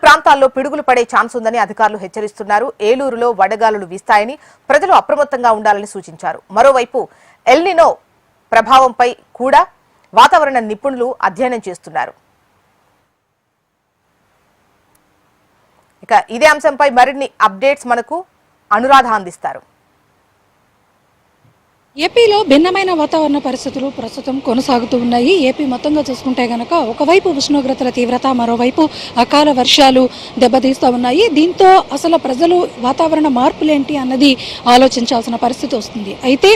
ప్రాంతాల్లో పిడుగులు పడే ఛాన్స్ ఉందని అధికారులు హెచ్చరిస్తున్నారు. ఏలూరులో వడగాలులు వీస్తాయని ప్రజలు అప్రమత్తంగా ఉండాలని సూచించారు. మరోవైపు ఎల్ నినో ప్రభావంపై కూడా వాతావరణ నిపుణులు అధ్యయనం చేస్తున్నారు. ఇక ఇదే అంశంపై మరిన్ని అప్డేట్స్ మనకు అనురాధ అందిస్తారు. ఏపీలో భిన్నమైన వాతావరణ పరిస్థితులు ప్రస్తుతం కొనసాగుతూ ఉన్నాయి. ఏపీ మొత్తంగా చూసుకుంటే గనక ఒకవైపు ఉష్ణోగ్రతల తీవ్రత, మరోవైపు అకాల వర్షాలు దెబ్బతీస్తూ ఉన్నాయి. దీంతో అసలు ప్రజలు వాతావరణ మార్పులేంటి అన్నది ఆలోచించాల్సిన పరిస్థితి వస్తుంది. అయితే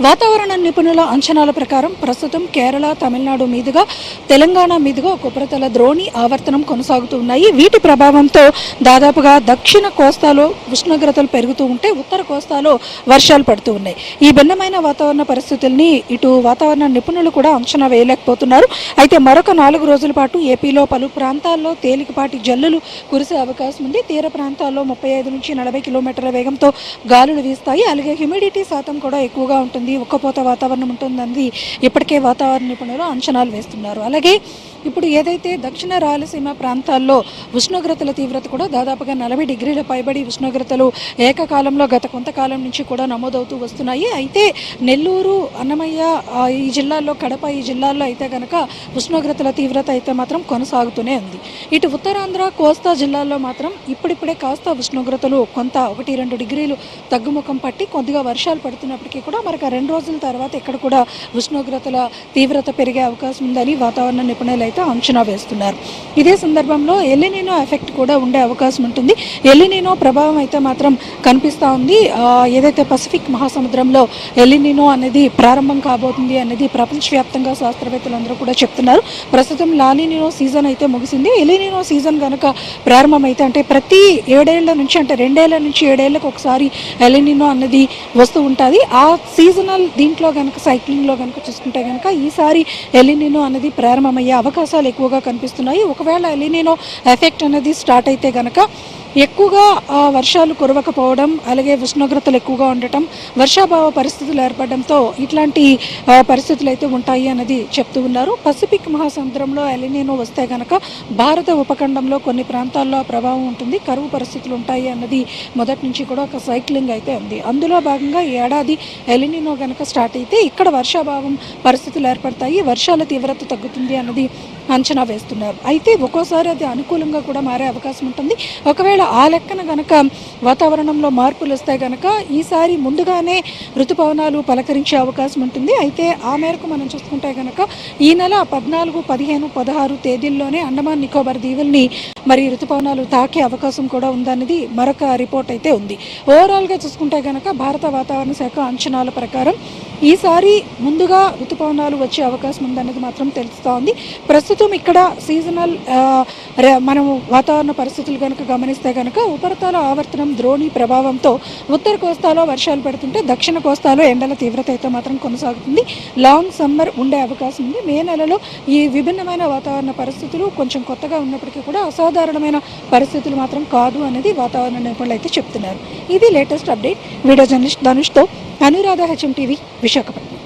వాతావరణ నిపుణుల అంచనాల ప్రకారం ప్రస్తుతం కేరళ, తమిళనాడు మీదుగా తెలంగాణ మీదుగా ఒక ఉపరితల ద్రోణి ఆవర్తనం కొనసాగుతూ ఉన్నాయి. వీటి ప్రభావంతో దాదాపుగా దక్షిణ కోస్తాలో ఉష్ణోగ్రతలు పెరుగుతూ ఉంటే ఉత్తర కోస్తాలో వర్షాలు పడుతూ ఉన్నాయి. ఈ భిన్నమైన వాతావరణ పరిస్థితుల్ని ఇటు వాతావరణ నిపుణులు కూడా అంచనా వేయలేకపోతున్నారు. అయితే మరొక 4 రోజుల పాటు ఏపీలో పలు ప్రాంతాల్లో తేలికపాటి జల్లులు కురిసే అవకాశం ఉంది. తీర ప్రాంతాల్లో 35 నుంచి 40 కిలోమీటర్ల వేగంతో గాలులు వీస్తాయి. అలాగే హ్యూమిడిటీ శాతం కూడా ఎక్కువగా ఉంటుంది, ఉక్కపోత వాతావరణం ఉంటుందని ఇప్పటికే వాతావరణ నిపుణులు అంచనాలు వేస్తున్నారు. అలాగే ఇప్పుడు ఏదైతే దక్షిణ రాయలసీమ ప్రాంతాల్లో ఉష్ణోగ్రతల తీవ్రత కూడా దాదాపుగా 40 డిగ్రీల పైబడి ఉష్ణోగ్రతలు ఏకకాలంలో గత కొంతకాలం నుంచి కూడా నమోదవుతూ వస్తున్నాయి. అయితే నెల్లూరు, అన్నమయ్య ఈ జిల్లాల్లో, కడప ఈ జిల్లాల్లో అయితే కనుక ఉష్ణోగ్రతల తీవ్రత అయితే మాత్రం కొనసాగుతూనే ఉంది. ఇటు ఉత్తరాంధ్ర, కోస్తా జిల్లాల్లో మాత్రం ఇప్పుడిప్పుడే కాస్త ఉష్ణోగ్రతలు కొంత 1-2 డిగ్రీలు తగ్గుముఖం పట్టి కొద్దిగా వర్షాలు పడుతున్నప్పటికీ కూడా మరొక 2 రోజుల తర్వాత ఇక్కడ కూడా ఉష్ణోగ్రతల తీవ్రత పెరిగే అవకాశం ఉందని వాతావరణ నిపుణులు అయితే అంచనా వేస్తున్నారు. ఇదే సందర్భంలో ఎల్ నినో ఎఫెక్ట్ కూడా ఉండే అవకాశం ఉంటుంది. ఎల్ నినో ప్రభావం అయితే మాత్రం కనిపిస్తూ ఉంది. ఏదైతే పసిఫిక్ మహాసముద్రంలో ఎల్ నినో అనేది ప్రారంభం కాబోతుంది అనేది ప్రపంచవ్యాప్తంగా శాస్త్రవేత్తలందరూ కూడా చెప్తున్నారు. ప్రస్తుతం లా నినో సీజన్ అయితే ముగిసింది. ఎల్ నినో సీజన్ కనుక ప్రారంభమైతే అంటే ప్రతి 7 ఏళ్ల నుంచి, అంటే 2 ఏళ్ల నుంచి 7 ఏళ్లకు ఒకసారి ఎల్ నినో అన్నది వస్తూ ఉంటుంది. ఆ సీజనల్ దీంట్లో కనుక, సైక్లింగ్లో కనుక చూసుకుంటే కనుక ఈసారి ఎల్ నినో అనేది ప్రారంభమయ్యే అవకాశాలు ఎక్కువగా కనిపిస్తున్నాయి. ఒకవేళ ఎల్ నినో ఎఫెక్ట్ అనేది స్టార్ట్ అయితే కనుక ఎక్కువగా వర్షాలు కురవకపోవడం, అలాగే ఉష్ణోగ్రతలు ఎక్కువగా ఉండటం, వర్షాభావ పరిస్థితులు ఏర్పడడంతో ఇట్లాంటి పరిస్థితులు అయితే ఉంటాయి అన్నది చెప్తూ ఉన్నారు. పసిఫిక్ మహాసముద్రంలో ఎల్ నినో వస్తే కనుక భారత ఉపఖండంలో కొన్ని ప్రాంతాల్లో ప్రభావం ఉంటుంది, కరువు పరిస్థితులు ఉంటాయి అన్నది మొదటి నుంచి కూడా ఒక సైక్లింగ్ అయితే ఉంది. అందులో భాగంగా ఈ ఏడాది ఎల్ నినో కనుక స్టార్ట్ అయితే ఇక్కడ వర్షాభావం పరిస్థితులు ఏర్పడతాయి, వర్షాల తీవ్రత తగ్గుతుంది అన్నది అంచనా వేస్తున్నారు. అయితే ఒక్కోసారి అది అనుకూలంగా కూడా మారే అవకాశం ఉంటుంది. ఒకవేళ ఆ లెక్కన గనక వాతావరణంలో మార్పులు వస్తే గనక ఈసారి ముందుగానే ఋతుపవనాలు పలకరించే అవకాశం ఉంటుంది. అయితే ఆ మేరకు మనం చూసుకుంటే గనక ఈ నెల 14, 15, 16 తేదీల్లోనే అండమాన్ నికోబార్ దీవుల్ని మరి ఋతుపవనాలు తాకే అవకాశం కూడా ఉందన్నది మరొక రిపోర్ట్ అయితే ఉంది. ఓవరాల్గా చూసుకుంటే గనక భారత వాతావరణ శాఖ అంచనాల ప్రకారం ఈసారి ముందుగా ఋతుపవనాలు వచ్చే అవకాశం ఉందన్నది మాత్రం తెలుస్తూ ఉంది. ప్రస్తుతం ఇక్కడ సీజనల్ మనం వాతావరణ పరిస్థితులు కనుక గమనిస్తే కనుక ఉపరితల ఆవర్తనం ద్రోణి ప్రభావంతో ఉత్తర కోస్తాలో వర్షాలు పడుతుంటే దక్షిణ కోస్తాలో ఎండల తీవ్రత అయితే మాత్రం కొనసాగుతుంది. లాంగ్ సమ్మర్ ఉండే అవకాశం ఉంది. మే నెలలో ఈ విభిన్నమైన వాతావరణ పరిస్థితులు కొంచెం కొత్తగా ఉన్నప్పటికీ కూడా అసాధారణమైన పరిస్థితులు మాత్రం కాదు అనేది వాతావరణ నిపుణులు అయితే చెప్తున్నారు. ఇది లేటెస్ట్ అప్డేట్. వీడియో జర్నలిస్ట్ ధనుష్తో అనురాధ, HM టీవీ, విశాఖపట్నం.